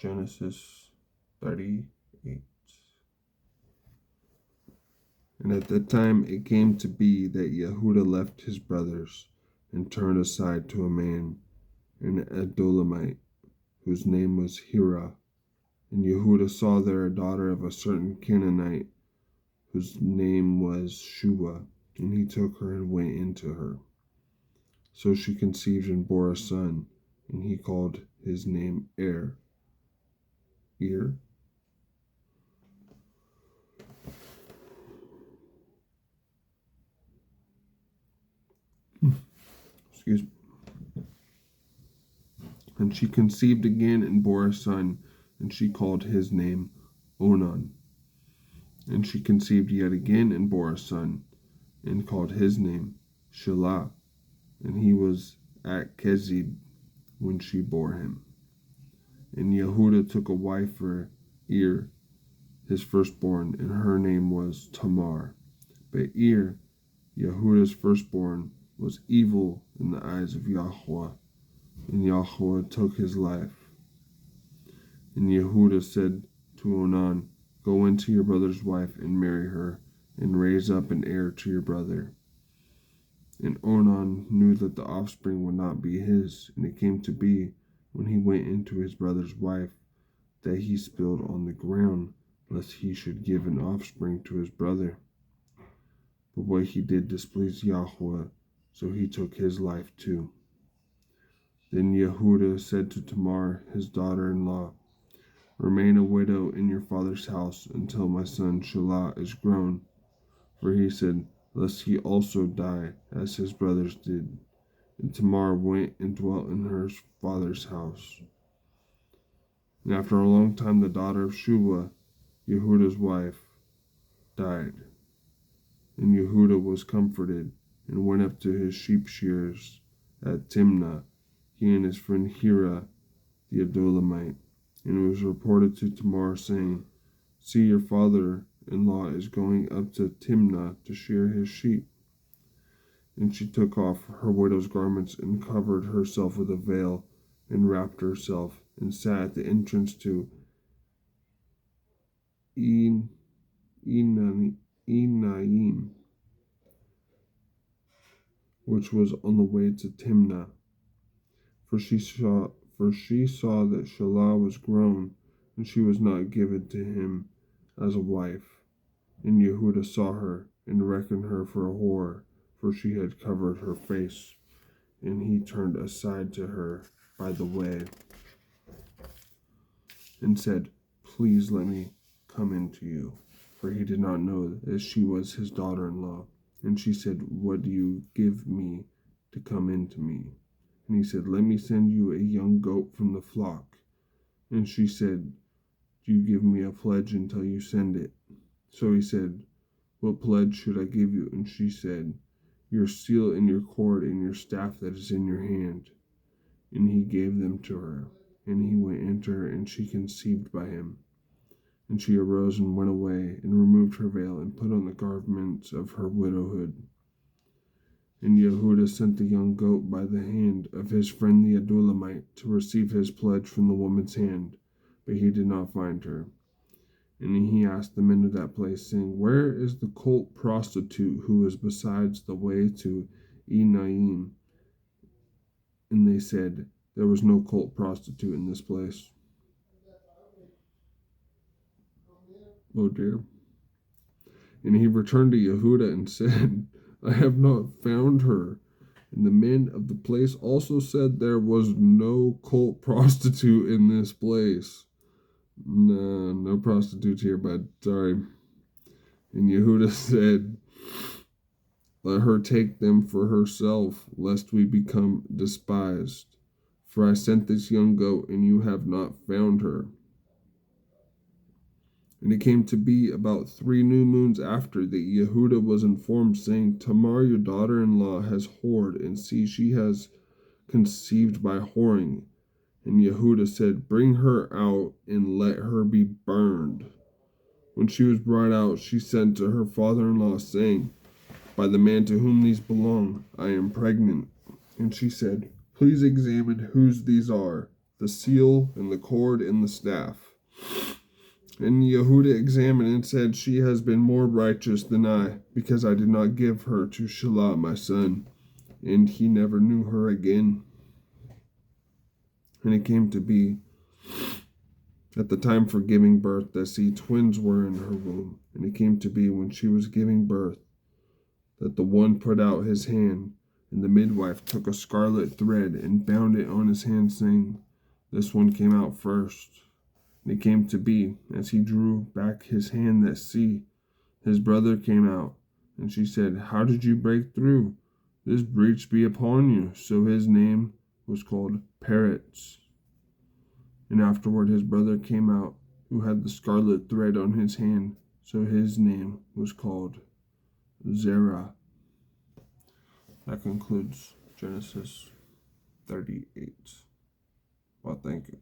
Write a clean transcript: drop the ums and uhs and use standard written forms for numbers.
Genesis 38. And at that time it came to be that Yehuda left his brothers and turned aside to a man, an Adulamite, whose name was Hira. And Yehuda saw there a daughter of a certain Canaanite, whose name was Shua, and he took her and went into her. So she conceived and bore a son, and he called his name Er. Excuse me. And she conceived again and bore a son, and she called his name Onan. And she conceived yet again and bore a son, and called his name Shelah. And he was at Kezib when she bore him. And Yehuda took a wife for his firstborn, and her name was Tamar. But Yehuda's firstborn, was evil in the eyes of Yahweh, and Yahweh took his life. And Yehuda said to Onan, Go into your brother's wife and marry her, and raise up an heir to your brother. And Onan knew that the offspring would not be his, and it came to be, when he went into his brother's wife, that he spilled on the ground, lest he should give an offspring to his brother. But what he did displeased Yahweh, so he took his life too. Then Yehuda said to Tamar, his daughter-in-law, Remain a widow in your father's house until my son Shelah is grown. For he said, Lest he also die, as his brothers did. And Tamar went and dwelt in her father's house. And after a long time the daughter of Shua, Yehuda's wife, died. And Yehuda was comforted, and went up to his sheep shearers at Timnah, he and his friend Hira the Adulamite. And it was reported to Tamar, saying, See, your father-in-law is going up to Timnah to shear his sheep. And she took off her widow's garments, and covered herself with a veil, and wrapped herself, and sat at the entrance to Enaim, which was on the way to Timnah. For she saw that Shelah was grown, and she was not given to him as a wife. And Yehuda saw her, and reckoned her for a whore, for she had covered her face. And he turned aside to her by the way, and said, Please let me come into you. For he did not know that she was his daughter-in-law. And she said, What do you give me to come into me? And he said, Let me send you a young goat from the flock. And she said, Do you give me a pledge until you send it? So he said, What pledge should I give you? And she said, Your seal and your cord and your staff that is in your hand. And he gave them to her. And he went into her, and she conceived by him. And she arose and went away, and removed her veil, and put on the garments of her widowhood. And Yehuda sent the young goat by the hand of his friend the Adulamite to receive his pledge from the woman's hand, but he did not find her. And he asked the men of that place, saying, Where is the cult prostitute who is besides the way to Enaim? And they said, There was no cult prostitute in this place. Oh dear. And he returned to Yehuda and said, I have not found her. And the men of the place also said there was no cult prostitute in this place. No prostitutes here, bud. Sorry. And Yehuda said, Let her take them for herself, lest we become despised. For I sent this young goat, and you have not found her. And it came to be about 3 new moons after that Yehuda was informed, saying, Tamar, your daughter-in-law, has whored, and see, she has conceived by whoring. And Yehuda said, Bring her out, and let her be burned. When she was brought out, she sent to her father-in-law, saying, By the man to whom these belong, I am pregnant. And she said, Please examine whose these are. the seal and the cord and the staff. And Yehuda examined and said, She has been more righteous than I, because I did not give her to Shelah my son. And he never knew her again. And it came to be, at the time for giving birth, that twins were in her womb. And it came to be, when she was giving birth, that the one put out his hand, and the midwife took a scarlet thread and bound it on his hand, saying, This one came out first. And it came to be, as he drew back his hand, that his brother came out. And she said, How did you break through? This breach be upon you. So his name was called Peretz. And afterward his brother came out, who had the scarlet thread on his hand. So his name was called Zerah. That concludes Genesis 38. Well, thank you.